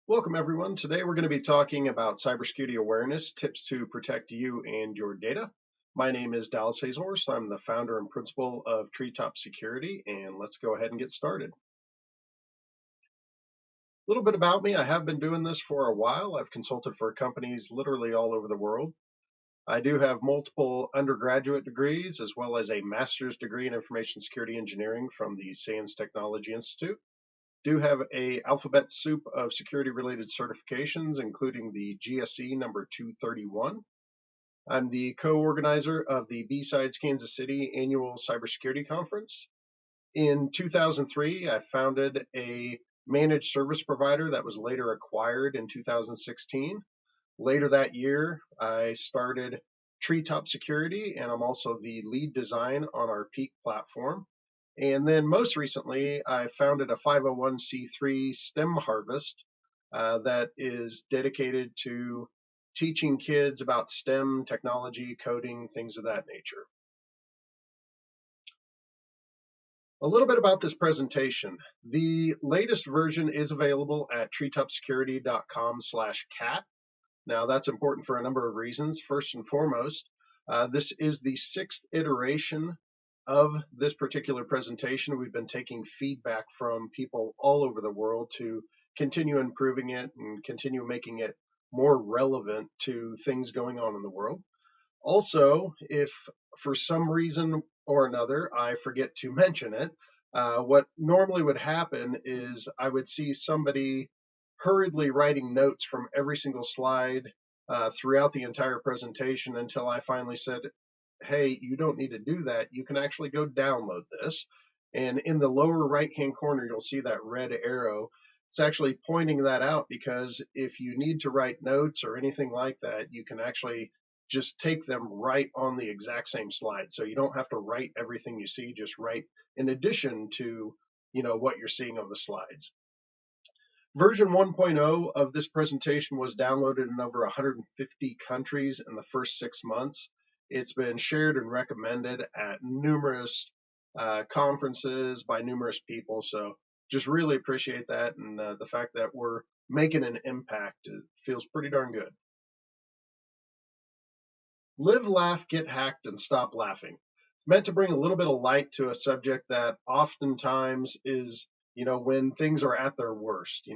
Welcome, everyone. Today we're going to be talking about cybersecurity awareness, tips to protect you and your data. My name is Dallas Hazlehorst. I'm the founder and principal of Treetop Security, and let's go ahead and get started. A little bit about me. I have been doing this for a while. I've consulted for companies literally all over the world. I do have multiple undergraduate degrees as well as a master's degree in information security engineering from the SANS Technology Institute. Do have a alphabet soup of security related certifications, including the GSE number 231. I'm the co-organizer of the B-Sides Kansas City annual cybersecurity conference. In 2003, I founded a managed service provider that was later acquired in 2016. Later that year, I started Treetop Security, and I'm also the lead design on our Peak platform. And then most recently, I founded a 501c3 STEM Harvest that is dedicated to teaching kids about STEM, technology, coding, things of that nature. A little bit about this presentation. The latest version is available at treetopsecurity.com/cat. Now, that's important for a number of reasons. First and foremost, this is the sixth iteration of this particular presentation. We've been taking feedback from people all over the world to continue improving it and continue making it more relevant to things going on in the world. Also, if for some reason or another I forget to mention it, what normally would happen is I would see somebody hurriedly writing notes from every single slide throughout the entire presentation until I finally said, hey, you don't need to do that. You can actually go download this. And in the lower right-hand corner, you'll see that red arrow. It's actually pointing that out because if you need to write notes or anything like that, you can actually just take them right on the exact same slide. So you don't have to write everything you see, just write in addition to, what you're seeing on the slides. Version 1.0 of this presentation was downloaded in over 150 countries in the first 6 months. It's been shared and recommended at numerous conferences by numerous people. So just really appreciate that. And the fact that we're making an impact, it feels pretty darn good. Live, laugh, get hacked, and stop laughing. It's meant to bring a little bit of light to a subject that oftentimes is, when things are at their worst.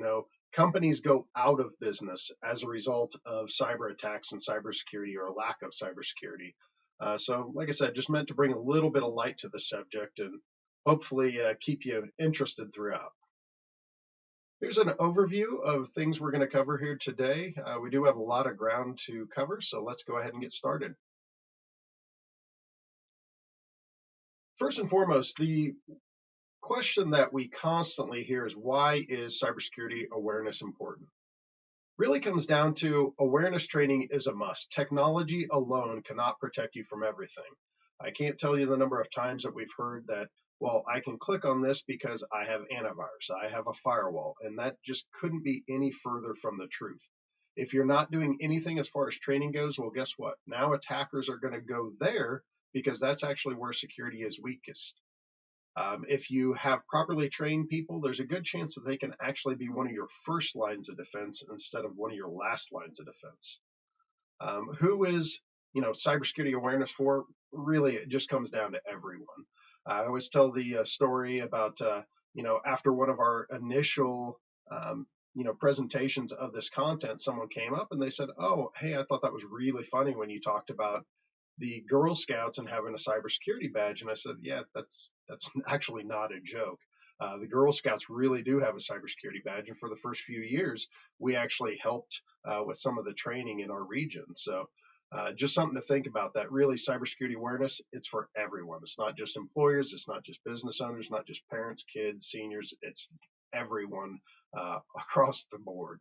Companies go out of business as a result of cyber attacks and cybersecurity or lack of cybersecurity. So, like I said, just meant to bring a little bit of light to the subject and hopefully keep you interested throughout. Here's an overview of things we're going to cover here today. We do have a lot of ground to cover, so let's go ahead and get started. First and foremost, the question that we constantly hear is, why is cybersecurity awareness important? Really comes down to awareness training is a must. Technology alone cannot protect you from everything. I can't tell you the number of times that we've heard that, well, I can click on this because I have antivirus, I have a firewall, and that just couldn't be any further from the truth. If you're not doing anything as far as training goes, well, guess what? Now attackers are going to go there because that's actually where security is weakest. If you have properly trained people, there's a good chance that they can actually be one of your first lines of defense instead of one of your last lines of defense. Who is, cybersecurity awareness for? Really, it just comes down to everyone. I always tell the story about, after one of our initial, presentations of this content, someone came up and they said, "Oh, hey, I thought that was really funny when you talked about the Girl Scouts and having a cybersecurity badge." And I said, yeah, that's actually not a joke. The Girl Scouts really do have a cybersecurity badge, and for the first few years, we actually helped with some of the training in our region. So just something to think about, that really cybersecurity awareness, it's for everyone. It's not just employers, it's not just business owners, not just parents, kids, seniors, it's everyone across the board.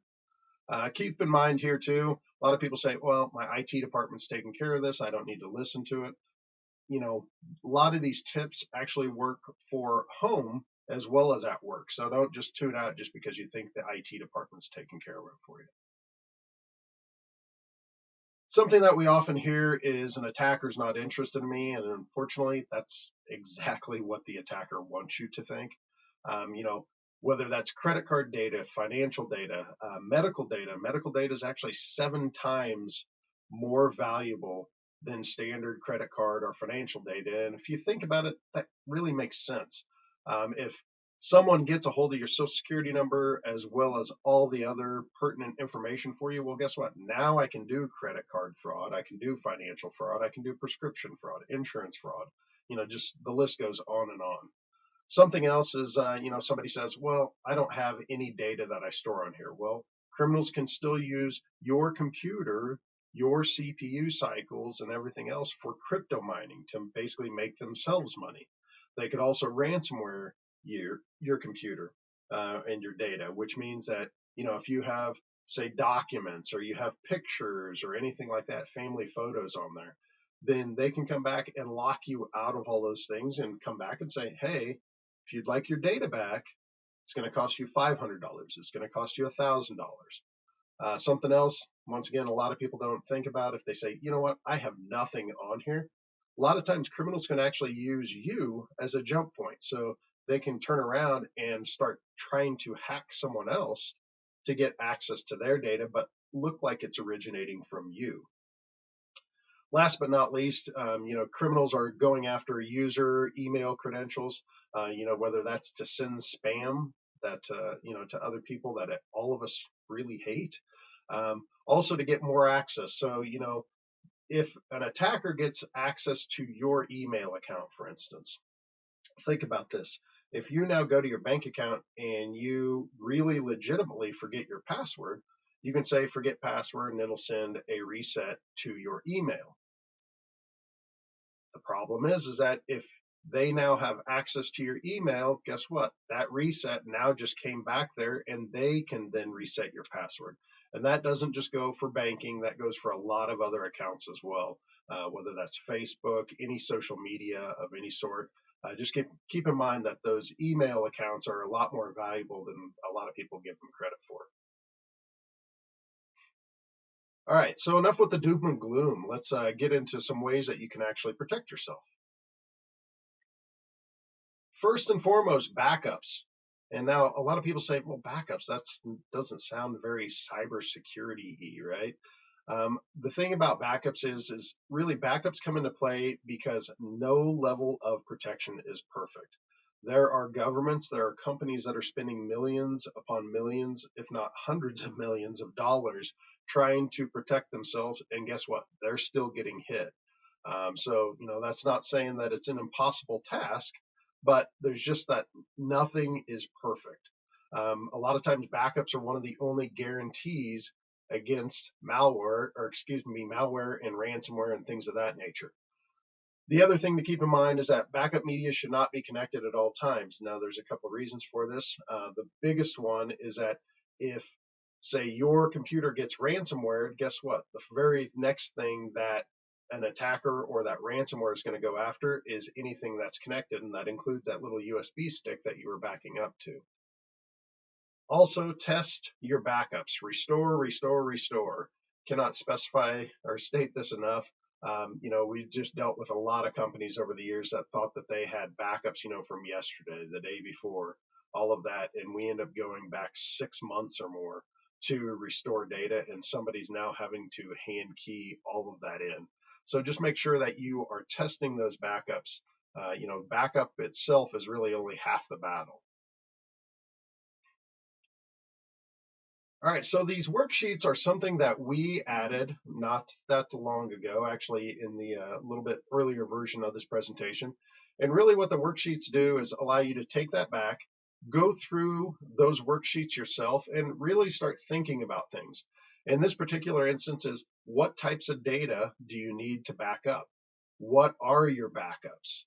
Keep in mind here too, a lot of people say, well, my IT department's taking care of this, I don't need to listen to it. A lot of these tips actually work for home as well as at work. So don't just tune out just because you think the IT department's taking care of it for you. Something that we often hear is an attacker's not interested in me. And unfortunately, that's exactly what the attacker wants you to think. whether that's credit card data, financial data, medical data. Medical data is actually 7 times more valuable than standard credit card or financial data. And if you think about it, that really makes sense. If someone gets a hold of your social security number as well as all the other pertinent information for you, well, guess what? Now I can do credit card fraud, I can do financial fraud, I can do prescription fraud, insurance fraud. Just the list goes on and on. Something else is, somebody says, well, I don't have any data that I store on here. Well, criminals can still use your computer, your CPU cycles, and everything else for crypto mining to basically make themselves money. They could also ransomware your computer and your data, which means that, if you have, say, documents or you have pictures or anything like that, family photos on there, then they can come back and lock you out of all those things and come back and say, hey, if you'd like your data back, it's going to cost you $500. It's going to cost you $1,000. Something else, once again, a lot of people don't think about if they say, you know what, I have nothing on here. A lot of times criminals can actually use you as a jump point. So they can turn around and start trying to hack someone else to get access to their data, but look like it's originating from you. Last but not least, criminals are going after user email credentials, whether that's to send spam that, to other people that all of us really hate. Also to get more access. So, if an attacker gets access to your email account, for instance, think about this. If you now go to your bank account and you really legitimately forget your password, you can say forget password and it'll send a reset to your email. The problem is that if they now have access to your email, guess what? That reset now just came back there and they can then reset your password. And that doesn't just go for banking, that goes for a lot of other accounts as well, whether that's Facebook, any social media of any sort. Just keep in mind that those email accounts are a lot more valuable than a lot of people give them credit for. All right, so enough with the doom and gloom. Let's get into some ways that you can actually protect yourself. First and foremost, backups. And now a lot of people say, well, backups, that doesn't sound very cybersecurity-y, right? The thing about backups is really backups come into play because no level of protection is perfect. There are governments, there are companies that are spending millions upon millions, if not hundreds of millions of dollars trying to protect themselves. And guess what? They're still getting hit. So, that's not saying that it's an impossible task, but there's just that nothing is perfect. A lot of times backups are one of the only guarantees against malware and ransomware and things of that nature. The other thing to keep in mind is that backup media should not be connected at all times. Now, there's a couple of reasons for this. The biggest one is that if, say, your computer gets ransomware, guess what? The very next thing that an attacker or that ransomware is going to go after is anything that's connected, and that includes that little USB stick that you were backing up to. Also, test your backups. Restore, restore, restore. Cannot specify or state this enough. We just dealt with a lot of companies over the years that thought that they had backups, from yesterday, the day before, all of that. And we end up going back 6 months or more to restore data, and somebody's now having to hand key all of that in. So just make sure that you are testing those backups. Backup itself is really only half the battle. All right, so these worksheets are something that we added not that long ago, actually in the little bit earlier version of this presentation. And really what the worksheets do is allow you to take that back, go through those worksheets yourself, and really start thinking about things. In this particular instance is, what types of data do you need to back up? What are your backups?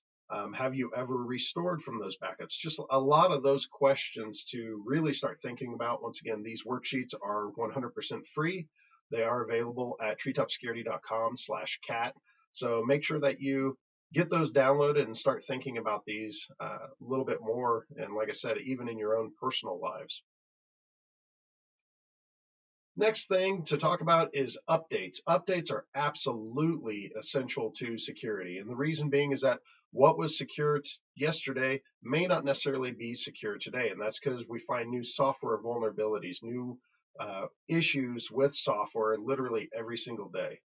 Have you ever restored from those backups? Just a lot of those questions to really start thinking about. Once again, these worksheets are 100% free. They are available at treetopsecurity.com/cat. So make sure that you get those downloaded and start thinking about these a little bit more. And like I said, even in your own personal lives. Next thing to talk about is updates. Updates are absolutely essential to security. And the reason being is that what was secure yesterday may not necessarily be secure today. And that's because we find new software vulnerabilities, new issues with software literally every single day.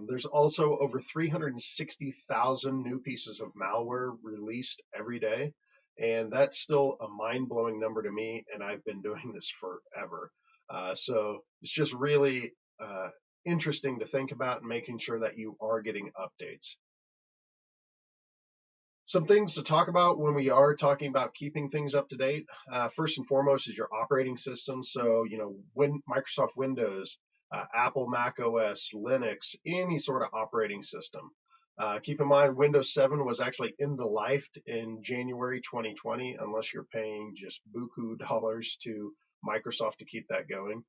There's also over 360,000 new pieces of malware released every day. And that's still a mind blowing number to me. And I've been doing this forever. So it's just really interesting to think about and making sure that you are getting updates. Some things to talk about when we are talking about keeping things up to date. First and foremost is your operating system. So, Microsoft Windows, Apple Mac OS, Linux, any sort of operating system. Keep in mind, Windows 7 was actually end of life in January 2020, unless you're paying just buku dollars to Microsoft to keep that going.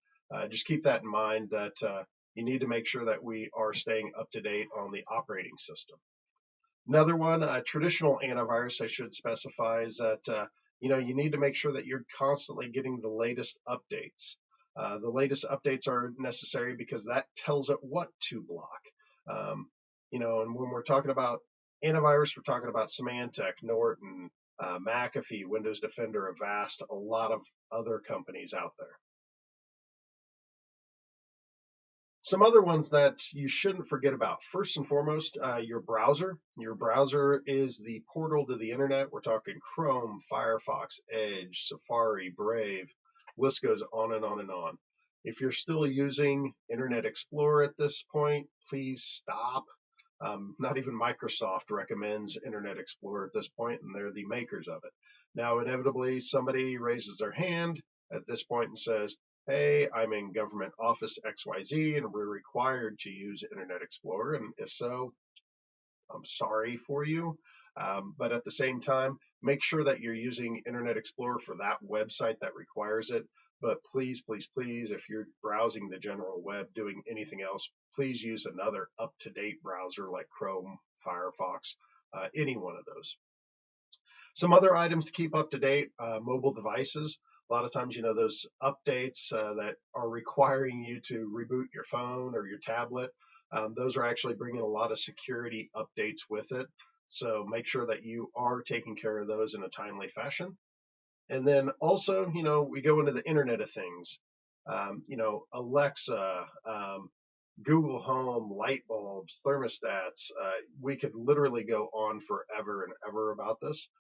Just keep that in mind that you need to make sure that we are staying up to date on the operating system. Another one, traditional antivirus, I should specify, is that you need to make sure that you're constantly getting the latest updates. The latest updates are necessary because that tells it what to block. And when we're talking about antivirus, we're talking about Symantec, Norton, McAfee, Windows Defender, Avast, a lot of other companies out there. Some other ones that you shouldn't forget about. First and foremost, your browser. Your browser is the portal to the internet. We're talking Chrome, Firefox, Edge, Safari, Brave. List goes on and on and on. If you're still using Internet Explorer at this point, please stop. Not even Microsoft recommends Internet Explorer at this point, and they're the makers of it. Now, inevitably, somebody raises their hand at this point and says, hey, I'm in government office XYZ and we're required to use Internet Explorer. And if so, I'm sorry for you. But at the same time, make sure that you're using Internet Explorer for that website that requires it. But please, please, please, if you're browsing the general web, doing anything else, please use another up-to-date browser like Chrome, Firefox, any one of those. Some other items to keep up to date, mobile devices. A lot of times, those updates that are requiring you to reboot your phone or your tablet, those are actually bringing a lot of security updates with it. So make sure that you are taking care of those in a timely fashion. And then also, we go into the Internet of Things. Alexa, Google Home, light bulbs, thermostats. We could literally go on forever and ever about this.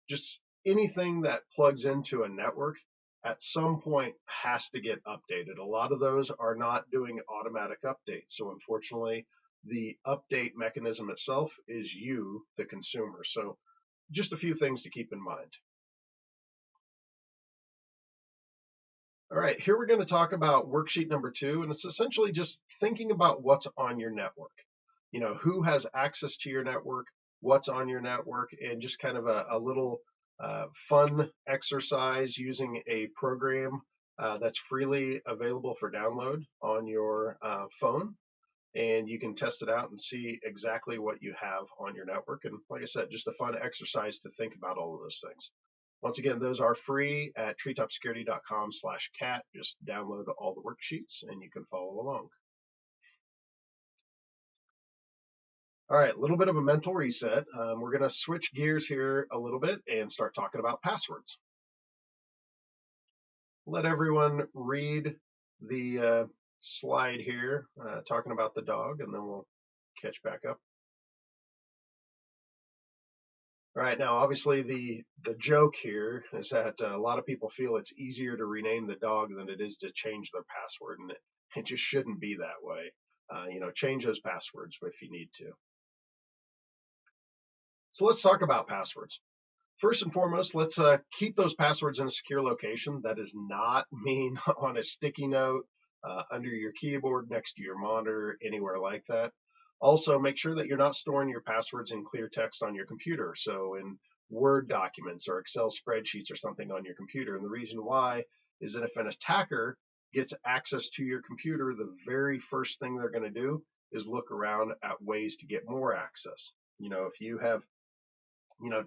Just anything that plugs into a network at some point has to get updated. A lot of those are not doing automatic updates. So unfortunately, the update mechanism itself is you, the consumer. So just a few things to keep in mind. All right, here we're going to talk about worksheet number 2, and it's essentially just thinking about what's on your network. Who has access to your network, what's on your network, and just kind of a little fun exercise using a program that's freely available for download on your phone. And you can test it out and see exactly what you have on your network. And like I said, just a fun exercise to think about all of those things. Once again, those are free at treetopsecurity.com/cat. Just download all the worksheets and you can follow along. All right, a little bit of a mental reset. We're going to switch gears here a little bit and start talking about passwords. Let everyone read the slide here talking about the dog, and then we'll catch back up. All right, now obviously the joke here is that a lot of people feel it's easier to rename the dog than it is to change their password, and it just shouldn't be that way. Change those passwords if you need to. So let's talk about passwords. First and foremost, let's keep those passwords in a secure location. That does not mean on a sticky note, under your keyboard, next to your monitor, anywhere like that. Also, make sure that you're not storing your passwords in clear text on your computer. So in Word documents or Excel spreadsheets or something on your computer. And the reason why is that if an attacker gets access to your computer, the very first thing they're going to do is look around at ways to get more access. If you have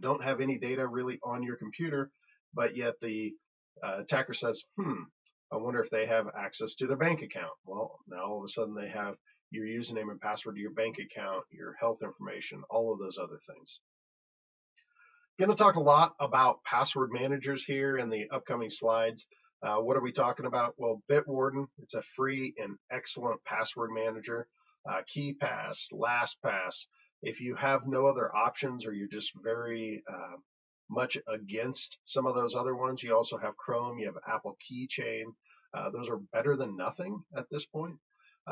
don't have any data really on your computer, but yet the attacker says, I wonder if they have access to their bank account. Well, now all of a sudden they have your username and password to your bank account, your health information, all of those other things. Going to talk a lot about password managers here in the upcoming slides. What are we talking about? Well, Bitwarden, it's a free and excellent password manager. KeyPass, LastPass. If you have no other options or you're just very much against some of those other ones, you also have Chrome, you have Apple Keychain. Those are better than nothing at this point.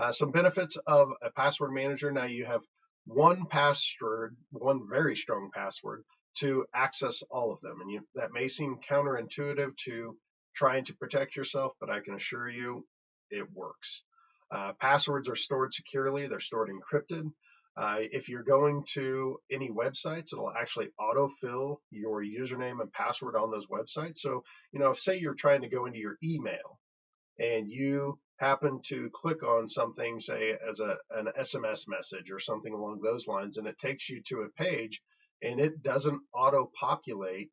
Some benefits of a password manager. Now you have one password, one very strong password to access all of them. And that may seem counterintuitive to trying to protect yourself, but I can assure you it works. Passwords are stored securely, they're stored encrypted. If you're going to any websites, it'll actually autofill your username and password on those websites. So, if say you're trying to go into your email and you happen to click on something, say as an SMS message or something along those lines, and it takes you to a page and it doesn't auto populate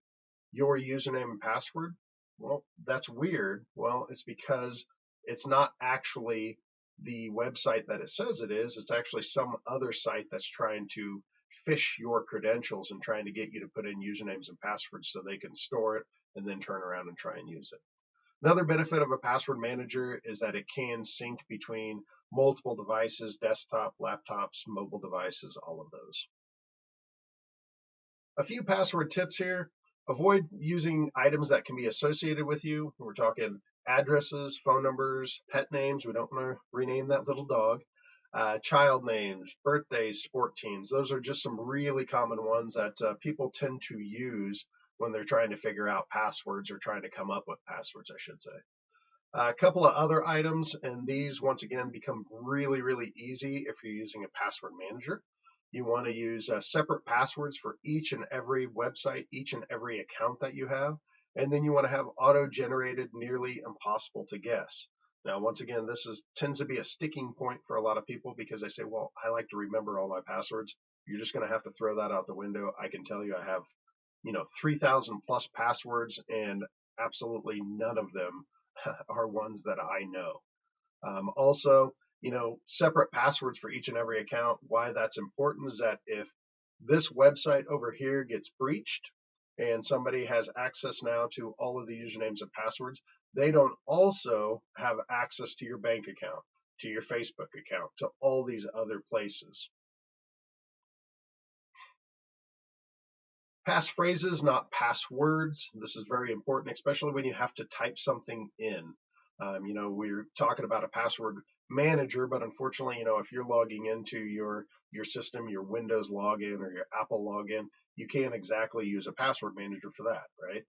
your username and password, well, that's weird. Well, it's because it's not actually the website that it says it is. It's actually some other site that's trying to phish your credentials and trying to get you to put in usernames and passwords so they can store it and then turn around and try and use it. Another benefit of a password manager is that it can sync between multiple devices, desktop, laptops, mobile devices, all of those. A few password tips here. Avoid using items that can be associated with you. We're talking addresses, phone numbers, pet names. We don't want to rename that little dog. Child names, birthdays, sport teams. Those are just some really common ones that people tend to use when they're trying to figure out passwords or trying to come up with passwords, I should say. A couple of other items, and these once again become really, really easy if you're using a password manager. You want to use separate passwords for each and every website, each and every account that you have. And then you want to have auto-generated, nearly impossible to guess. Now, once again, tends to be a sticking point for a lot of people because they say, well, I like to remember all my passwords. You're just going to have to throw that out the window. I can tell you I have, 3,000 plus passwords, and absolutely none of them are ones that I know. Also, separate passwords for each and every account. Why that's important is that if this website over here gets breached and somebody has access now to all of the usernames and passwords, they don't also have access to your bank account, to your Facebook account, to all these other places. Passphrases, not passwords. This is very important, especially when you have to type something in. We're talking about a password manager, but unfortunately, if you're logging into your system, your Windows login or your Apple login, you can't exactly use a password manager for that, right?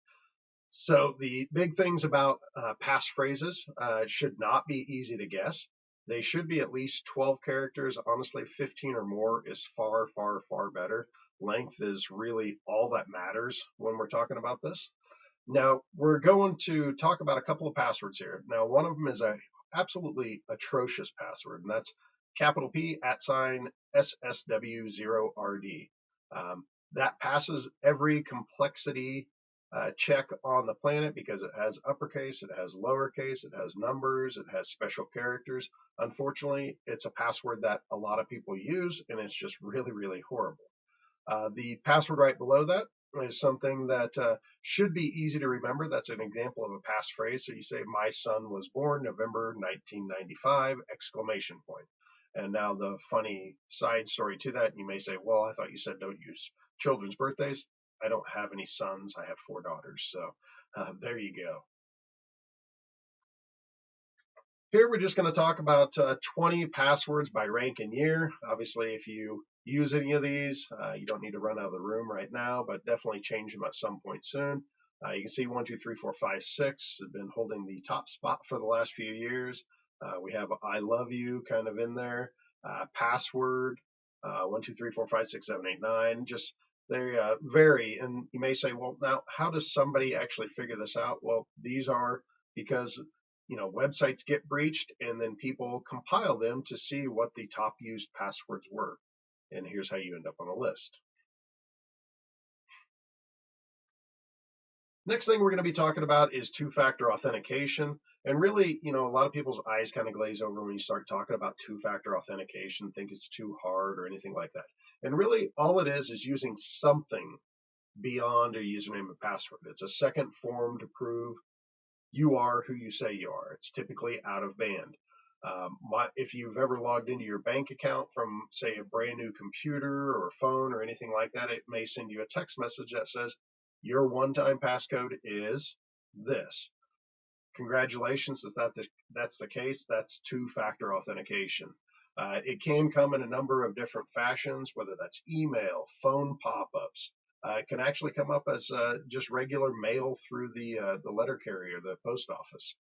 So the big things about passphrases should not be easy to guess. They should be at least 12 characters. Honestly, 15 or more is far, far, far better. Length is really all that matters when we're talking about this. Now, we're going to talk about a couple of passwords here. Now, one of them is a absolutely atrocious password, and that's capital P @SSW0RD. That passes every complexity check on the planet because it has uppercase, it has lowercase, it has numbers, it has special characters. Unfortunately, it's a password that a lot of people use, and it's just really, really horrible. The password right below that is something that should be easy to remember. That's an example of a passphrase. So you say, my son was born November 1995, exclamation point. And now the funny side story to that, you may say, well, I thought you said don't use children's birthdays. I don't have any sons. I have 4 daughters. So there you go. Here we're just going to talk about 20 passwords by rank and year. Obviously, if you use any of these, you don't need to run out of the room right now, but definitely change them at some point soon. You can see 1, 2, 3, 4, 5, 6 have been holding the top spot for the last few years. We have I love you kind of in there. Password, 1, 2, 3, 4, 5, 6, 7, 8, 9. Just they vary. And you may say, well, now how does somebody actually figure this out? Well, these are because websites get breached and then people compile them to see what the top used passwords were. And here's how you end up on a list. Next thing we're going to be talking about is two-factor authentication. And really, a lot of people's eyes kind of glaze over when you start talking about two-factor authentication, think it's too hard or anything like that. And really, all it is using something beyond a username and password. It's a second form to prove you are who you say you are. It's typically out of band. If you've ever logged into your bank account from, say, a brand new computer or phone or anything like that, it may send you a text message that says your one-time passcode is this. Congratulations, if that's the case, that's two-factor authentication. It can come in a number of different fashions, whether that's email, phone pop-ups. It can actually come up as just regular mail through the letter carrier, the post office.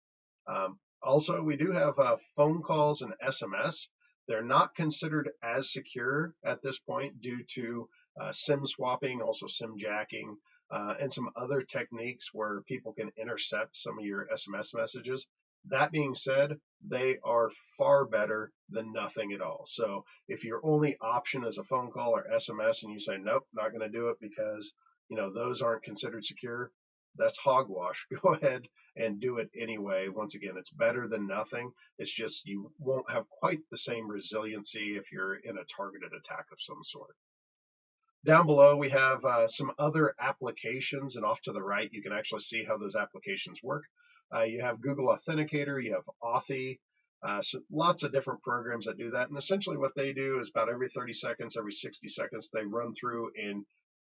Also, we do have phone calls and SMS. They're not considered as secure at this point due to SIM swapping, also SIM jacking, and some other techniques where people can intercept some of your SMS messages. That being said, they are far better than nothing at all. So if your only option is a phone call or SMS and you say, nope, not going to do it because those aren't considered secure, that's hogwash. Go ahead and do it anyway. Once again, it's better than nothing. It's just you won't have quite the same resiliency if you're in a targeted attack of some sort. Down below, we have some other applications, and off to the right, you can actually see how those applications work. You have Google Authenticator, you have Authy, so lots of different programs that do that. And essentially what they do is about every 30 seconds, every 60 seconds, they run through and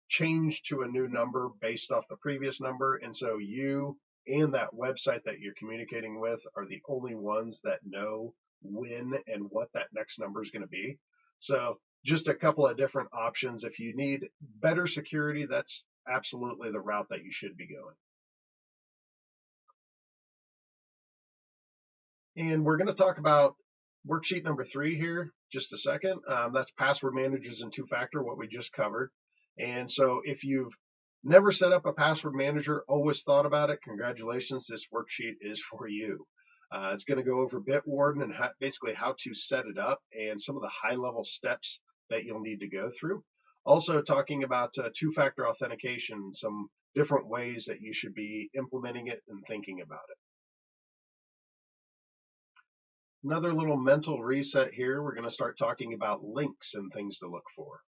change to a new number based off the previous number. And so you and that website that you're communicating with are the only ones that know when and what that next number is going to be. So just a couple of different options. If you need better security, that's absolutely the route that you should be going. And we're going to talk about worksheet number 3 here, just a second. That's password managers and two-factor, what we just covered. And so if you've never set up a password manager, always thought about it, congratulations, this worksheet is for you. It's going to go over Bitwarden and basically how to set it up and some of the high-level steps that you'll need to go through. Also talking about two-factor authentication, some different ways that you should be implementing it and thinking about it. Another little mental reset here. We're going to start talking about links and things to look for.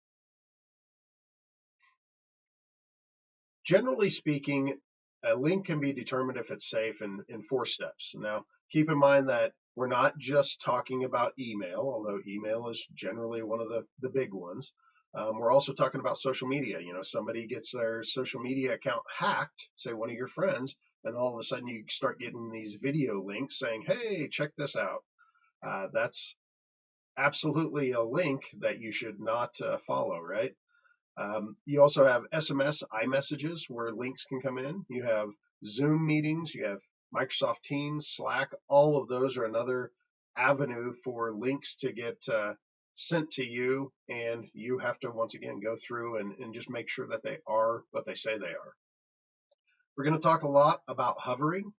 Generally speaking, a link can be determined if it's safe in 4 steps. Now, keep in mind that we're not just talking about email, although email is generally one of the big ones. We're also talking about social media. Somebody gets their social media account hacked, say one of your friends, and all of a sudden you start getting these video links saying, hey, check this out. That's absolutely a link that you should not follow, right? You also have SMS, iMessages, where links can come in. You have Zoom meetings, you have Microsoft Teams, Slack. All of those are another avenue for links to get sent to you, and you have to, once again, go through and just make sure that they are what they say they are. We're going to talk a lot about hovering.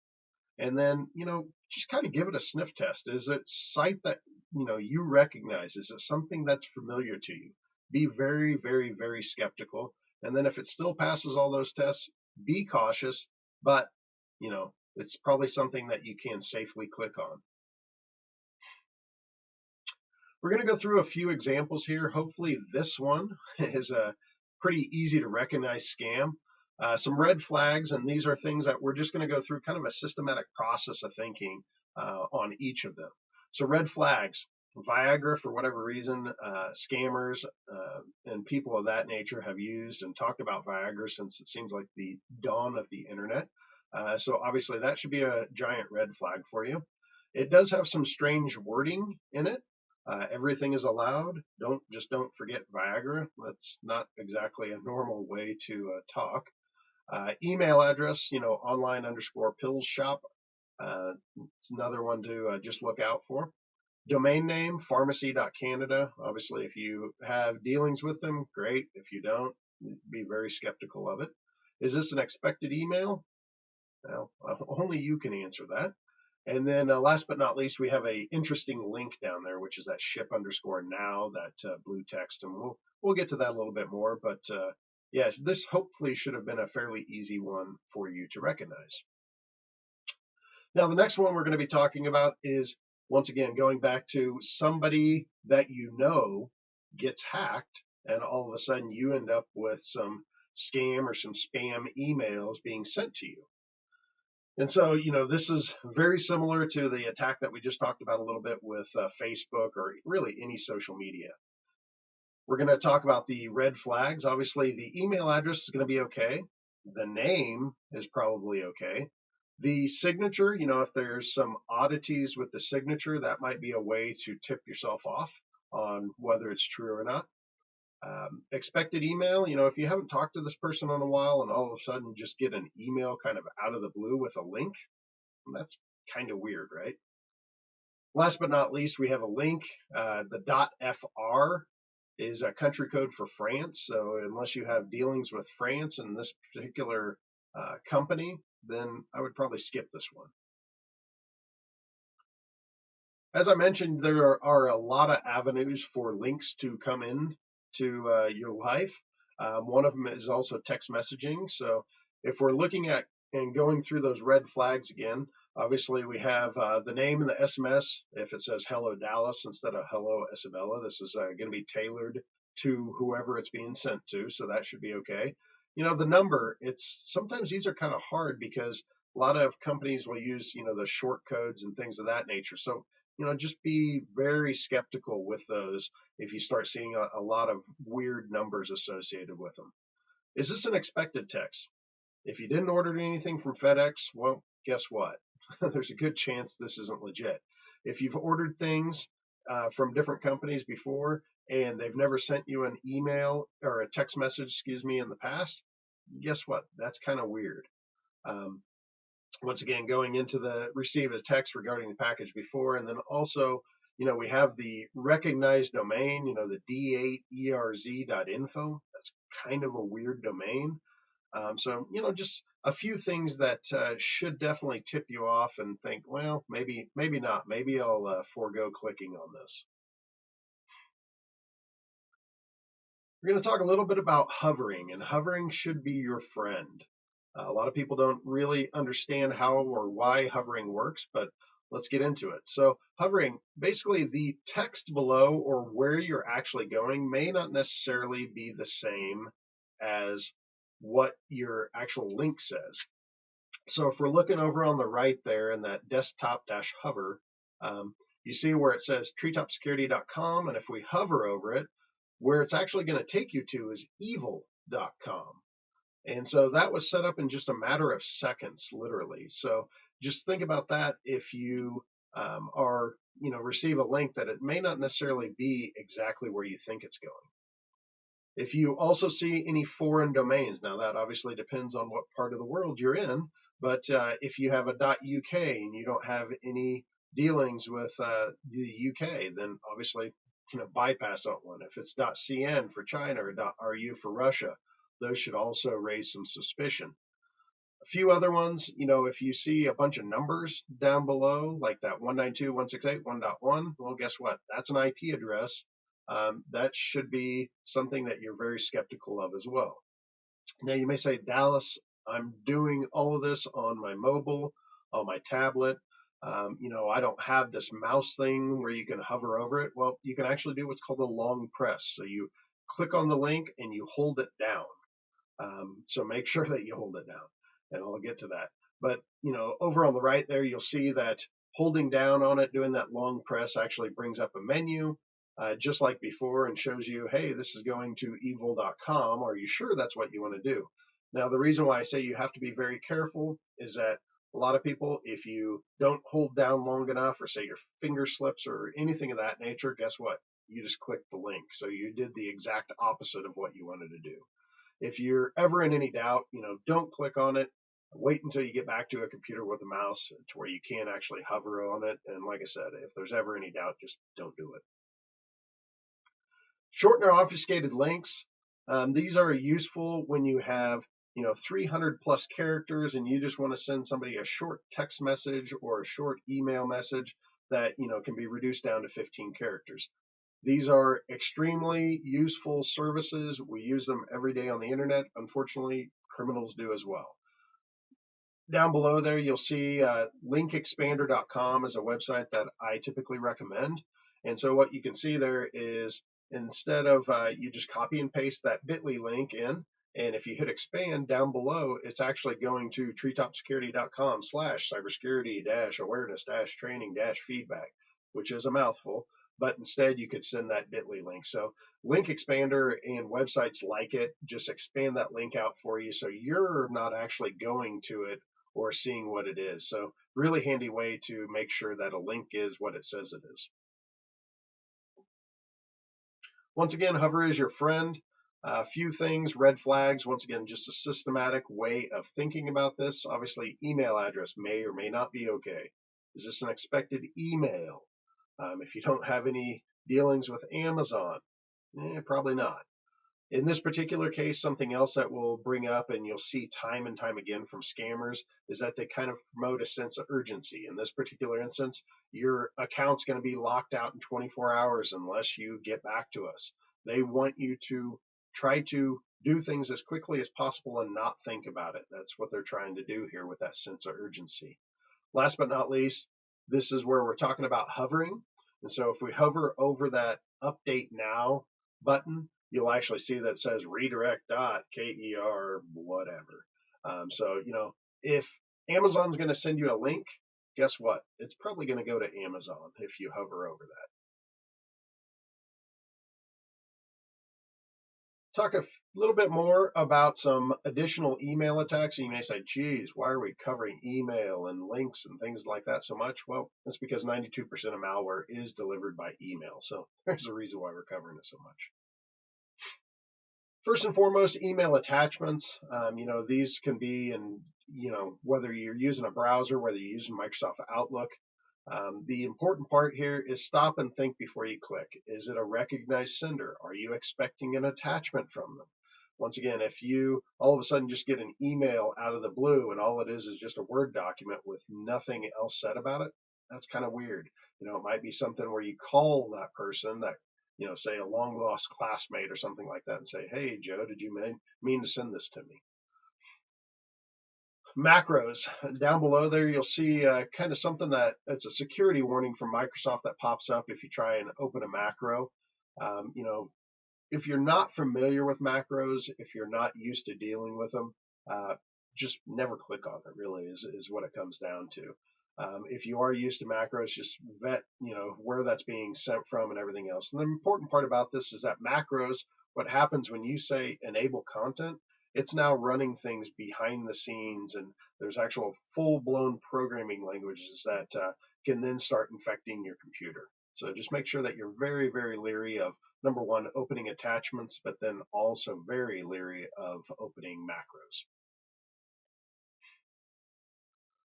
And then, just kind of give it a sniff test. Is it a site that, you recognize? Is it something that's familiar to you? Be very, very, very skeptical. And then if it still passes all those tests, be cautious, but, it's probably something that you can safely click on. We're going to go through a few examples here. Hopefully this one is a pretty easy to recognize scam. Some red flags, and these are things that we're just going to go through kind of a systematic process of thinking on each of them. So red flags, Viagra, for whatever reason, scammers and people of that nature have used and talked about Viagra since it seems like the dawn of the internet. So obviously that should be a giant red flag for you. It does have some strange wording in it. Everything is allowed. Don't forget Viagra. That's not exactly a normal way to talk. Email address, online_pills shop. It's another one to just look out for. Domain name, pharmacy.canada. Obviously, if you have dealings with them, great. If you don't, be very skeptical of it. Is this an expected email? Well, only you can answer that. And then last but not least, we have a interesting link down there, which is that ship_now, that blue text. And we'll get to that a little bit more. But yeah, this hopefully should have been a fairly easy one for you to recognize. Now, the next one we're going to be talking about is, once again, going back to somebody that gets hacked, and all of a sudden you end up with some scam or some spam emails being sent to you. And so, this is very similar to the attack that we just talked about a little bit with Facebook or really any social media. We're going to talk about the red flags. Obviously, the email address is going to be okay. The name is probably okay. The signature, if there's some oddities with the signature, that might be a way to tip yourself off on whether it's true or not. Expected email, if you haven't talked to this person in a while and all of a sudden just get an email kind of out of the blue with a link, that's kind of weird, right? Last but not least, we have a link. The .fr is a country code for France. So unless you have dealings with France and this particular company, then I would probably skip this one. As I mentioned, there are a lot of avenues for links to come in to your life. One of them is also text messaging. So if we're looking at and going through those red flags again, obviously we have the name in the SMS. If it says Hello Dallas instead of Hello Isabella, this is going to be tailored to whoever it's being sent to. So that should be okay. The number, sometimes these are kind of hard because a lot of companies will use, the short codes and things of that nature. So just be very skeptical with those if you start seeing a lot of weird numbers associated with them. Is this an expected text? If you didn't order anything from FedEx, well, guess what? There's a good chance this isn't legit. If you've ordered things from different companies before and they've never sent you an email or a text message, in the past, guess what? That's kind of weird. Once again, going into the receive a text regarding the package before, and then also, we have the recognized domain, the d8erz.info. That's kind of a weird domain. So, just a few things that should definitely tip you off and think, well, maybe not. Maybe I'll forego clicking on this. We're going to talk a little bit about hovering, and hovering should be your friend. A lot of people don't really understand how or why hovering works, but let's get into it. So hovering, basically the text below or where you're actually going may not necessarily be the same as what your actual link says. So if we're looking over on the right there in that desktop-hover, you see where it says treetopsecurity.com, and if we hover over it, where it's actually going to take you to is evil.com. And so that was set up in just a matter of seconds, literally. So just think about that if you receive a link that it may not necessarily be exactly where you think it's going. If you also see any foreign domains, now that obviously depends on what part of the world you're in, but if you have a .uk and you don't have any dealings with the UK, then obviously bypass that one. If it's .cn for China or .ru for Russia, those should also raise some suspicion. A few other ones, if you see a bunch of numbers down below, like that 192.168.1.1, well, guess what? That's an IP address. That should be something that you're very skeptical of as well. Now, you may say, Dallas, I'm doing all of this on my mobile, on my tablet. I don't have this mouse thing where you can hover over it. Well, you can actually do what's called a long press. So you click on the link and you hold it down. So make sure that you hold it down, and I'll get to that. But, over on the right there, you'll see that holding down on it, doing that long press actually brings up a menu, just like before, and shows you, hey, this is going to evil.com. Are you sure that's what you want to do? Now, the reason why I say you have to be very careful is that a lot of people, if you don't hold down long enough, or say your finger slips or anything of that nature, guess what? You just clicked the link. So you did the exact opposite of what you wanted to do. If you're ever in any doubt, don't click on it. Wait until you get back to a computer with a mouse to where you can actually hover on it. And like I said, if there's ever any doubt, just don't do it. Shorten or obfuscated links. These are useful when you have 300 plus characters and you just want to send somebody a short text message or a short email message that can be reduced down to 15 characters. These are extremely useful services. We use them every day on the internet. Unfortunately, criminals do as well. Down below there, you'll see linkexpander.com is a website that I typically recommend. And so what you can see there is instead of you just copy and paste that bit.ly link in, And if you hit expand down below, it's actually going to treetopsecurity.com/cybersecurity-awareness-training-feedback, which is a mouthful, but instead you could send that bit.ly link. So link expander and websites like it just expand that link out for you so you're not actually going to it or seeing what it is. So really handy way to make sure that a link is what it says it is. Once again, Hover is your friend. A few things, red flags. Once again, just a systematic way of thinking about this. Obviously, email address may or may not be okay. Is this an expected email? If you don't have any dealings with Amazon, probably not. In this particular case, something else that we'll bring up and you'll see time and time again from scammers is that they kind of promote a sense of urgency. In this particular instance, your account's going to be locked out in 24 hours unless you get back to us. They want you to try to do things as quickly as possible and not think about it. That's what they're trying to do here with that sense of urgency. Last but not least, this is where we're talking about hovering. And so if we hover over that update now button, you'll actually see that it says redirect.ker whatever. If Amazon's going to send you a link, guess what? It's probably going to go to Amazon if you hover over that. Talk a little bit more about some additional email attacks. And you may say, geez, why are we covering email and links and things like that so much? Well, that's because 92% of malware is delivered by email. So there's a reason why we're covering it so much. First and foremost, email attachments. These can be whether you're using a browser, whether you're using Microsoft Outlook. The important part here is stop and think before you click. Is it a recognized sender? Are you expecting an attachment from them? Once again, if you all of a sudden just get an email out of the blue and all it is just a Word document with nothing else said about it, that's kind of weird. It might be something where you call that person that, say a long lost classmate or something like that and say, hey, Joe, did you mean to send this to me? Macros. Down below there, you'll see kind of something that's a security warning from Microsoft that pops up if you try and open a macro. If you're not familiar with macros, if you're not used to dealing with them, just never click on it, really, is what it comes down to. If you are used to macros, just vet, where that's being sent from and everything else. And the important part about this is that macros, what happens when you say enable content, it's now running things behind the scenes, and there's actual full-blown programming languages that can then start infecting your computer. So just make sure that you're very, very leery of, number one, opening attachments, but then also very leery of opening macros.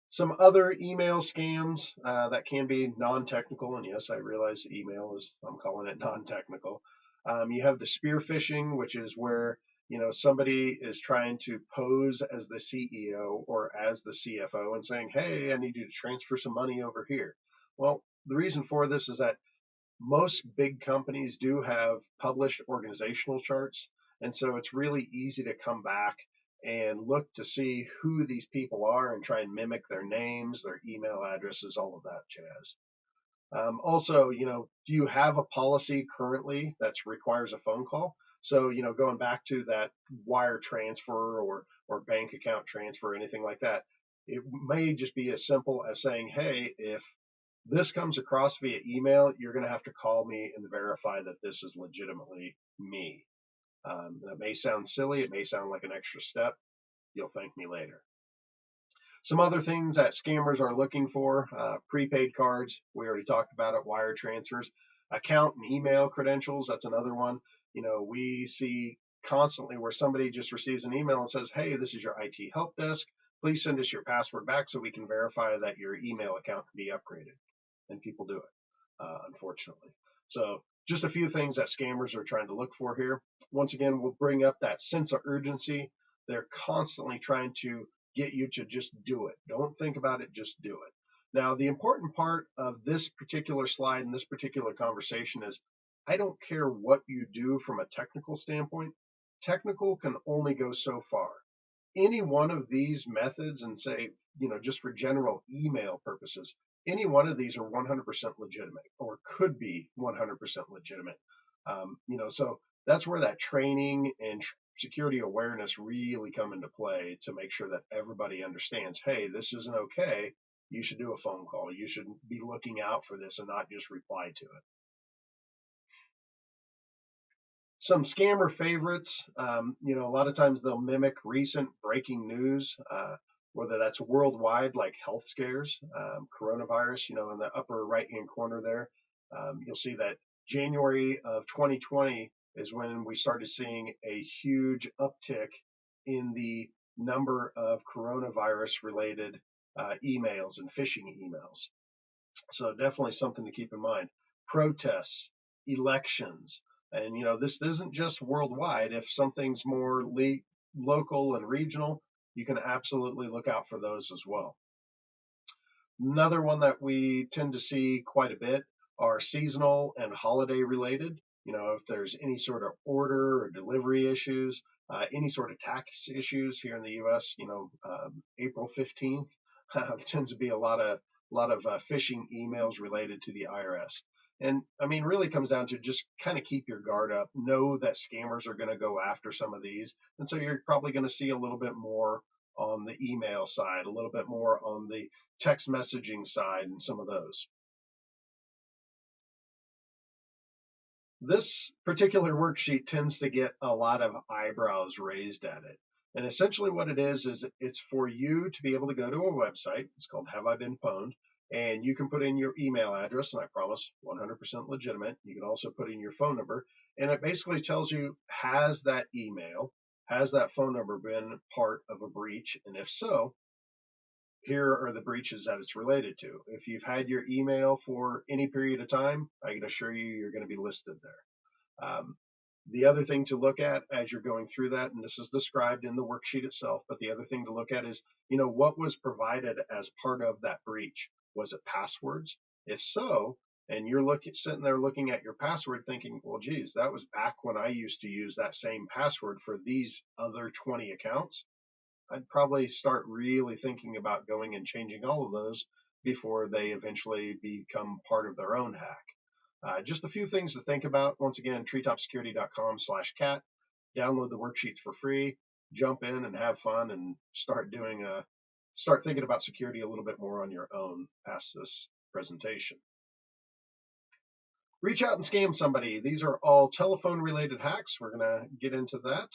Some other email scams that can be non-technical, and yes, I realize email I'm calling it non-technical. You have the spear phishing, which is where somebody is trying to pose as the CEO or as the CFO and saying, hey, I need you to transfer some money over here. Well, the reason for this is that most big companies do have published organizational charts, and so it's really easy to come back and look to see who these people are and try and mimic their names, their email addresses, all of that jazz. Also, do you have a policy currently that requires a phone call? So, going back to that wire transfer or bank account transfer, or anything like that, it may just be as simple as saying, hey, if this comes across via email, you're going to have to call me and verify that this is legitimately me. That may sound silly. It may sound like an extra step. You'll thank me later. Some other things that scammers are looking for, prepaid cards. We already talked about it, wire transfers, account and email credentials. That's another one. We see constantly where somebody just receives an email and says, hey, this is your IT help desk. Please send us your password back so we can verify that your email account can be upgraded. And people do it, unfortunately. So just a few things that scammers are trying to look for here. Once again, we'll bring up that sense of urgency. They're constantly trying to get you to just do it. Don't think about it, just do it. Now, the important part of this particular slide and this particular conversation is I don't care what you do from a technical standpoint. Technical can only go so far. Any one of these methods, and say, just for general email purposes, any one of these are 100% legitimate or could be 100% legitimate. So that's where that training and security awareness really come into play to make sure that everybody understands, hey, this isn't okay. You should do a phone call. You should be looking out for this and not just reply to it. Some scammer favorites, a lot of times they'll mimic recent breaking news, whether that's worldwide, like health scares, coronavirus, in the upper right hand corner there. You'll see that January of 2020 is when we started seeing a huge uptick in the number of coronavirus related emails and phishing emails. So definitely something to keep in mind. Protests, elections, and this isn't just worldwide. If something's more local and regional, you can absolutely look out for those as well. Another one that we tend to see quite a bit are seasonal and holiday related. If there's any sort of order or delivery issues, any sort of tax issues here in the U.S., April 15th tends to be a lot of phishing emails related to the IRS. And I mean, really comes down to just kind of keep your guard up. Know that scammers are going to go after some of these. And so you're probably going to see a little bit more on the email side, a little bit more on the text messaging side, and some of those. This particular worksheet tends to get a lot of eyebrows raised at it. And essentially what it is it's for you to be able to go to a website. It's called Have I Been Pwned? And you can put in your email address, and I promise 100% legitimate. You can also put in your phone number, and it basically tells you, has that email, has that phone number been part of a breach? And if so, here are the breaches that it's related to. If you've had your email for any period of time, I can assure you you're going to be listed there. The other thing to look at as you're going through that, and this is described in the worksheet itself, but the other thing to look at is, what was provided as part of that breach? Was it passwords? If so, and you're sitting there looking at your password thinking, well, geez, that was back when I used to use that same password for these other 20 accounts, I'd probably start really thinking about going and changing all of those before they eventually become part of their own hack. Just a few things to think about. Once again, treetopsecurity.com/cat. Download the worksheets for free. Jump in and have fun and start thinking about security a little bit more on your own past this presentation. Reach out and scam somebody. These are all telephone related hacks. We're going to get into that.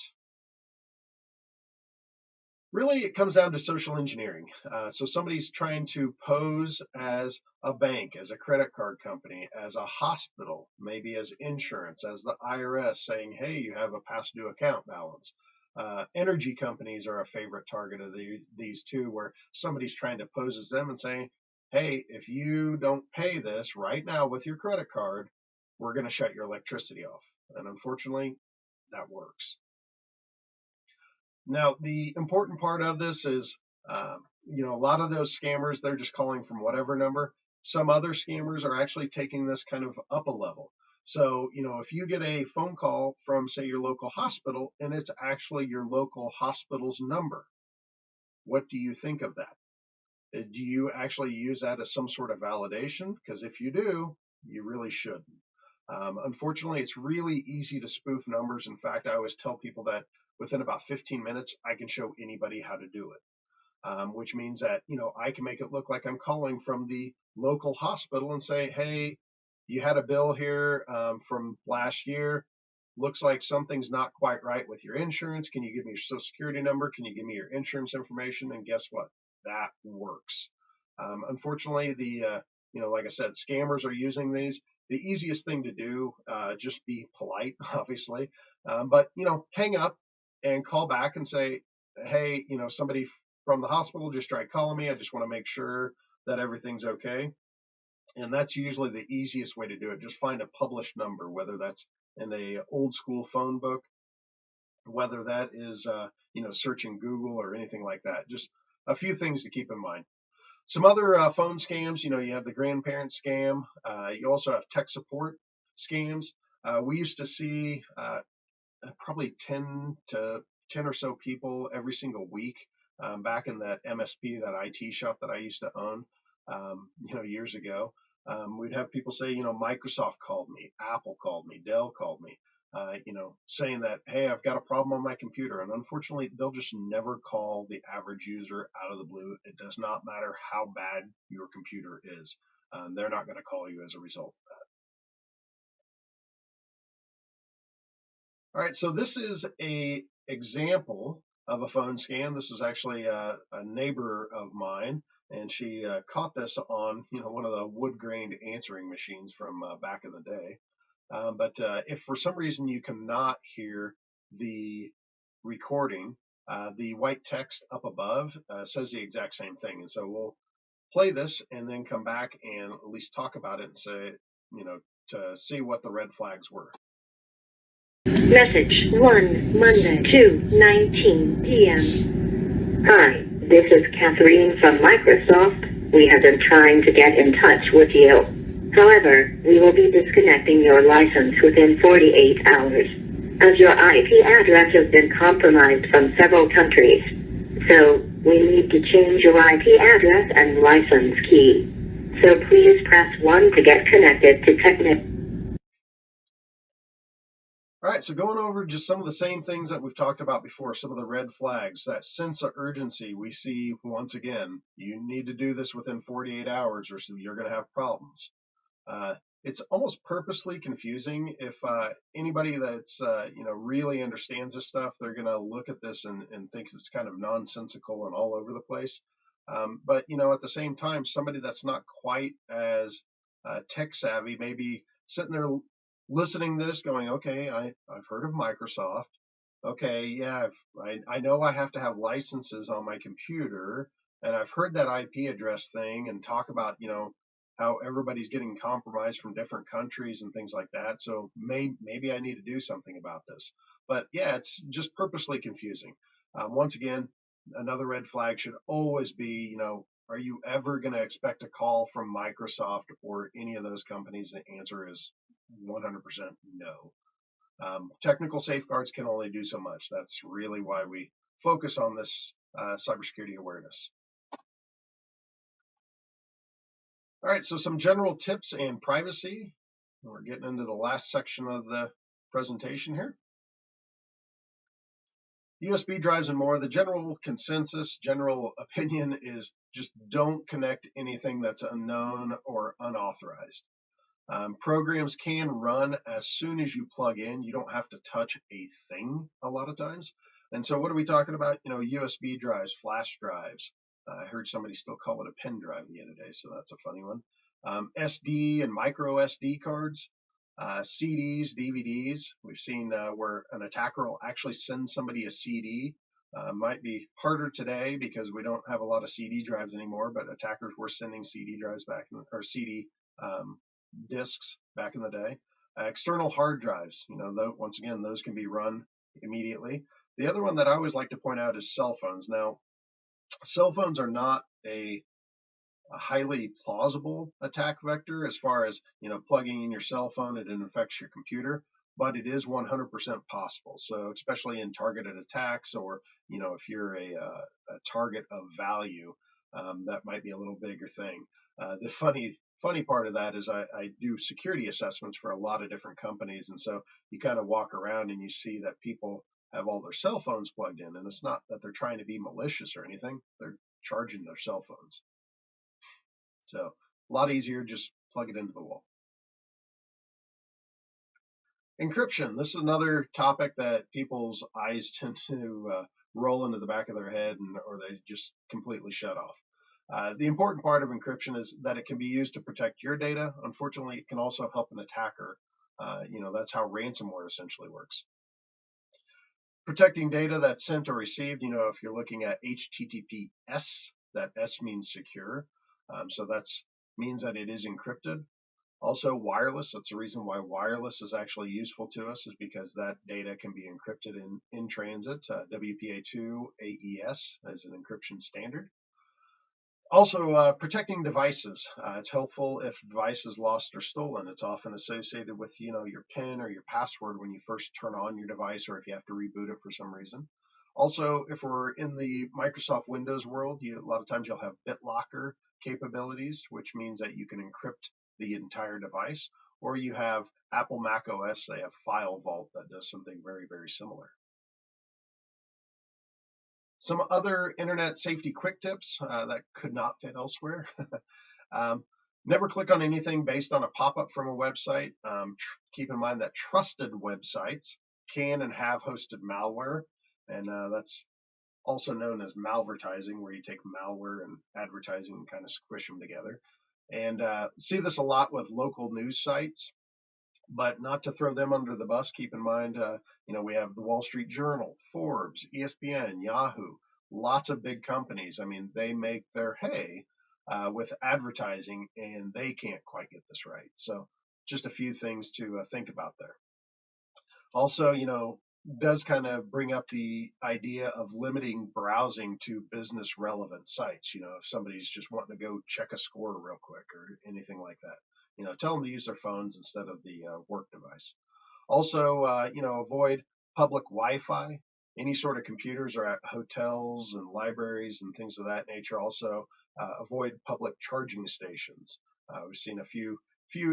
Really, it comes down to social engineering. So somebody's trying to pose as a bank, as a credit card company, as a hospital, maybe as insurance, as the IRS, saying, hey, you have a past due account balance. Energy companies are a favorite target of these two, where somebody's trying to pose as them and saying, hey, if you don't pay this right now with your credit card, we're going to shut your electricity off. And unfortunately, that works. Now, the important part of this is, a lot of those scammers, they're just calling from whatever number. Some other scammers are actually taking this kind of up a level. So, if you get a phone call from, say, your local hospital, and it's actually your local hospital's number, what do you think of that? Do you actually use that as some sort of validation? Because if you do, you really shouldn't. Unfortunately, it's really easy to spoof numbers. In fact, I always tell people that within about 15 minutes, I can show anybody how to do it, which means that, I can make it look like I'm calling from the local hospital and say, hey, you had a bill here from last year. Looks like something's not quite right with your insurance. Can you give me your social security number? Can you give me your insurance information? And guess what? That works. Unfortunately, like I said, scammers are using these. The easiest thing to do, just be polite, obviously, but hang up and call back and say, hey, somebody from the hospital just tried calling me. I just want to make sure that everything's okay. And that's usually the easiest way to do it. Just find a published number, whether that's in a old school phone book, whether that is searching Google or anything like that. Just a few things to keep in mind. Some other phone scams, you have the grandparent scam. You also have tech support scams. We used to see probably 10 or so people every single week back in that MSP, that IT shop that I used to own, years ago. We'd have people say, Microsoft called me, Apple called me, Dell called me. saying that, hey, I've got a problem on my computer. And unfortunately, they'll just never call the average user out of the blue. It does not matter how bad your computer is. They're not going to call you as a result of that. All right, so this is a example of a phone scam. This is actually a neighbor of mine, and she caught this on one of the wood grained answering machines from back in the day. But if for some reason you cannot hear the recording, the white text up above says the exact same thing. And so we'll play this and then come back and at least talk about it and say, to see what the red flags were. Message 1, Monday, 2:19 p.m. Hi, this is Catherine from Microsoft. We have been trying to get in touch with you. However, we will be disconnecting your license within 48 hours, as your IP address has been compromised from several countries. So, we need to change your IP address and license key. So please press 1 to get connected to technical. All right, so going over just some of the same things that we've talked about before, some of the red flags, that sense of urgency we see once again. You need to do this within 48 hours or so you're going to have problems. It's almost purposely confusing. If anybody that's really understands this stuff, they're going to look at this and think it's kind of nonsensical and all over the place. But at the same time, somebody that's not quite as tech savvy, maybe sitting there listening to this, going, "Okay, I've heard of Microsoft. Okay, yeah, I know I have to have licenses on my computer, and I've heard that IP address thing and talk about, how everybody's getting compromised from different countries and things like that. So maybe I need to do something about this." But yeah, it's just purposely confusing. Once again, another red flag should always be, are you ever going to expect a call from Microsoft or any of those companies? The answer is 100% no. Technical safeguards can only do so much. That's really why we focus on this cybersecurity awareness. All right, so some general tips and privacy. We're getting into the last section of the presentation here. USB drives and more. The general consensus, general opinion is just don't connect anything that's unknown or unauthorized. Programs can run as soon as you plug in. You don't have to touch a thing a lot of times. And so what are we talking about? USB drives, flash drives. I heard somebody still call it a pen drive the other day, so that's a funny one. SD and micro SD cards, CDs, DVDs. We've seen where an attacker will actually send somebody a CD. Might be harder today because we don't have a lot of CD drives anymore, but attackers were sending CD drives back or CD disks back in the day. External hard drives, once again, those can be run immediately. The other one that I always like to point out is cell phones. Now, cell phones are not a highly plausible attack vector as far as plugging in your cell phone and it infects your computer, but it is 100% possible. So especially in targeted attacks, or if you're a target of value, that might be a little bigger thing. The funny part of that is I do security assessments for a lot of different companies, and so you kind of walk around and you see that people have all their cell phones plugged in, and it's not that they're trying to be malicious or anything. They're charging their cell phones. So a lot easier, just plug it into the wall. Encryption. This is another topic that people's eyes tend to roll into the back of their head, or they just completely shut off. The important part of encryption is that it can be used to protect your data. Unfortunately, it can also help an attacker. That's how ransomware essentially works. Protecting data that's sent or received. If you're looking at HTTPS, that S means secure. So that means that it is encrypted. Also wireless. That's the reason why wireless is actually useful to us, is because that data can be encrypted in transit. WPA2 AES is an encryption standard. Also, protecting devices. It's helpful if device is lost or stolen. It's often associated with your PIN or your password when you first turn on your device, or if you have to reboot it for some reason. Also, if we're in the Microsoft Windows world, a lot of times you'll have BitLocker capabilities, which means that you can encrypt the entire device, or you have Apple Mac OS, they have File Vault that does something very, very similar. Some other internet safety quick tips that could not fit elsewhere. um, Never click on anything based on a pop-up from a website. Keep in mind that trusted websites can and have hosted malware, and that's also known as malvertising, where you take malware and advertising and kind of squish them together. And see this a lot with local news sites, but not to throw them under the bus. Keep in mind, we have the Wall Street Journal, Forbes, ESPN, Yahoo, lots of big companies. I mean, they make their hay with advertising, and they can't quite get this right. So, just a few things to think about there. Also, does kind of bring up the idea of limiting browsing to business relevant sites. If somebody's just wanting to go check a score real quick or anything like that, tell them to use their phones instead of the work device. Also, avoid public Wi-Fi. Any sort of computers are at hotels and libraries and things of that nature. Also, avoid public charging stations. We've seen a few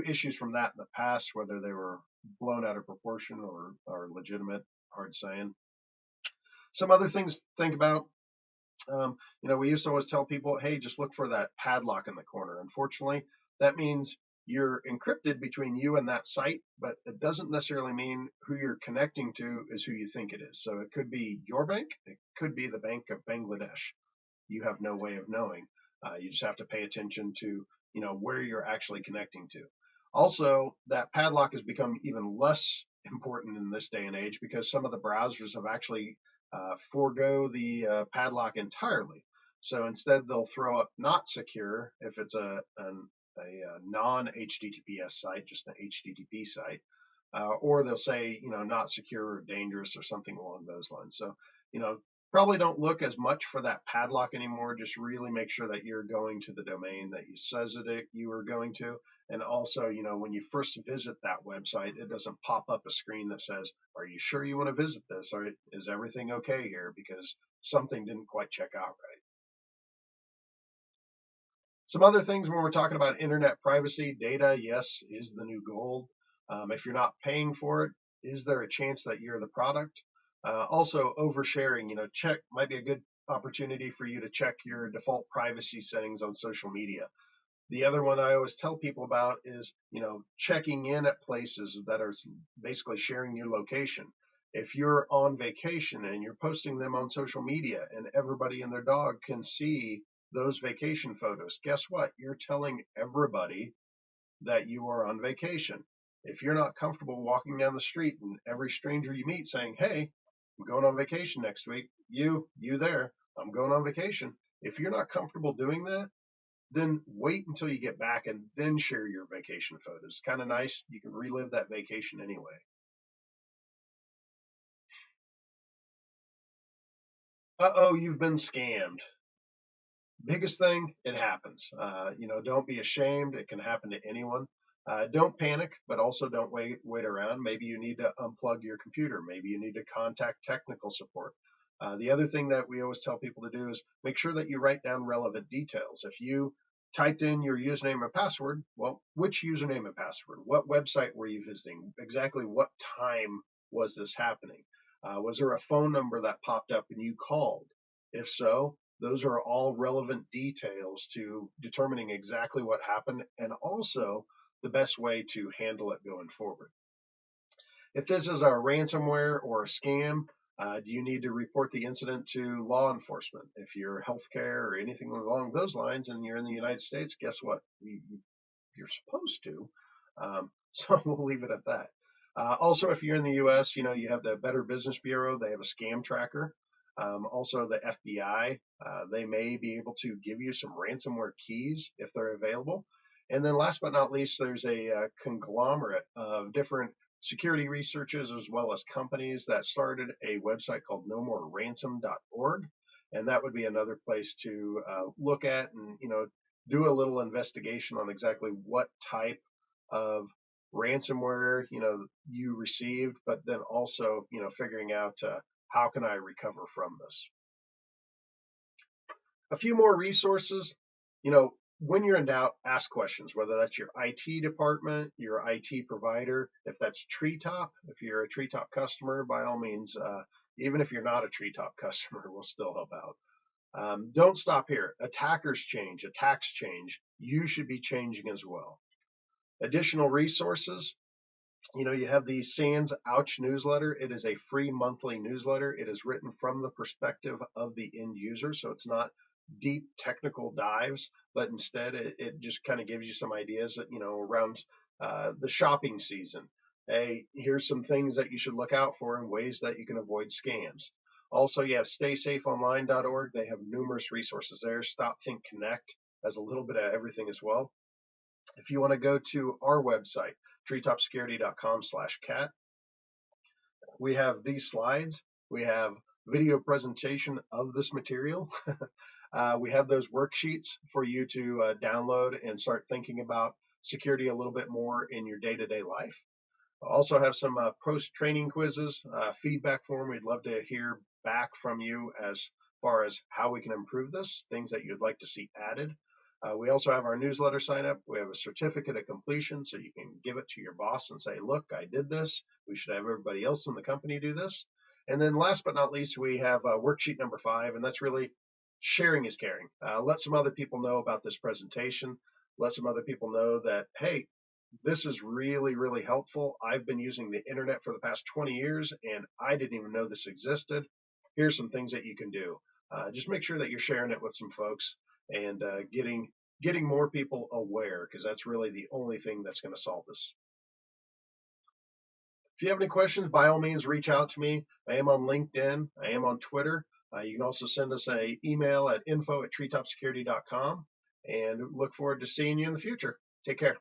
issues from that in the past, whether they were blown out of proportion or legitimate. Hard saying. Some other things to think about. We used to always tell people, hey, just look for that padlock in the corner. Unfortunately, that means you're encrypted between you and that site, but it doesn't necessarily mean who you're connecting to is who you think it is. So it could be your bank, it could be the Bank of Bangladesh. You have no way of knowing. You just have to pay attention to where you're actually connecting to. Also, that padlock has become even less important in this day and age because some of the browsers have actually forego the padlock entirely. So instead, they'll throw up not secure if it's a non-HTTPS site, just an HTTP site, or they'll say not secure or dangerous or something along those lines. So probably don't look as much for that padlock anymore. Just really make sure that you're going to the domain that you says that you are going to. And also, when you first visit that website, it doesn't pop up a screen that says, are you sure you want to visit this? Or is everything okay here? Because something didn't quite check out right. Some other things when we're talking about internet privacy, data, yes, is the new gold. If you're not paying for it, is there a chance that you're the product? Also, oversharing, might be a good opportunity for you to check your default privacy settings on social media. The other one I always tell people about is, checking in at places that are basically sharing your location. If you're on vacation and you're posting them on social media and everybody and their dog can see those vacation photos, guess what? You're telling everybody that you are on vacation. If you're not comfortable walking down the street and every stranger you meet saying, hey, I'm going on vacation next week, you there, I'm going on vacation. If you're not comfortable doing that, then wait until you get back and then share your vacation photos. Kind of nice. You can relive that vacation anyway. Uh-oh, you've been scammed. Biggest thing, it happens. Don't be ashamed. It can happen to anyone. Don't panic, but also don't wait around. Maybe you need to unplug your computer. Maybe you need to contact technical support. The other thing that we always tell people to do is make sure that you write down relevant details. If you typed in your username and password, well, which username and password? What website were you visiting? Exactly what time was this happening? Was there a phone number that popped up and you called? If so, those are all relevant details to determining exactly what happened and also the best way to handle it going forward. If this is a ransomware or a scam, do you need to report the incident to law enforcement? If you're healthcare or anything along those lines and you're in the United States, guess what? You're supposed to. So we'll leave it at that. Also, if you're in the U.S., you have the Better Business Bureau. They have a scam tracker. Also, the FBI, they may be able to give you some ransomware keys if they're available. And then last but not least, there's a conglomerate of different security researchers as well as companies that started a website called nomoreransom.org. And that would be another place to look at and, do a little investigation on exactly what type of ransomware, you received, but then also, figuring out how can I recover from this? A few more resources. when you're in doubt, ask questions, whether that's your IT department, your IT provider, if that's Treetop, if you're a Treetop customer, by all means, even if you're not a Treetop customer, we'll still help out. Don't stop here. Attackers change, attacks change. You should be changing as well. Additional resources. You have the Sans Ouch newsletter. It is a free monthly newsletter. It is written from the perspective of the end user, so it's not deep technical dives, but instead it just kind of gives you some ideas, around the shopping season. Hey, here's some things that you should look out for and ways that you can avoid scams. Also, you have staysafeonline.org. They have numerous resources there. Stop, Think, Connect has a little bit of everything as well. If you want to go to our website, treetopsecurity.com/cat, we have these slides. We have video presentation of this material. We have those worksheets for you to download and start thinking about security a little bit more in your day-to-day life. Also have some post-training quizzes, feedback form. We'd love to hear back from you as far as how we can improve this, things that you'd like to see added. We also have our newsletter sign up. We have a certificate of completion, so you can give it to your boss and say, look, I did this. We should have everybody else in the company do this. And then last but not least, we have worksheet number 5, and that's really sharing is caring. Let some other people know about this presentation. Let some other people know that, hey, this is really, really helpful. I've been using the internet for the past 20 years, and I didn't even know this existed. Here's some things that you can do. Just make sure that you're sharing it with some folks and getting more people aware, because that's really the only thing that's going to solve this. If you have any questions, by all means, reach out to me. I am on LinkedIn. I am on Twitter. You can also send us an email at info@treetopsecurity.com, and look forward to seeing you in the future. Take care.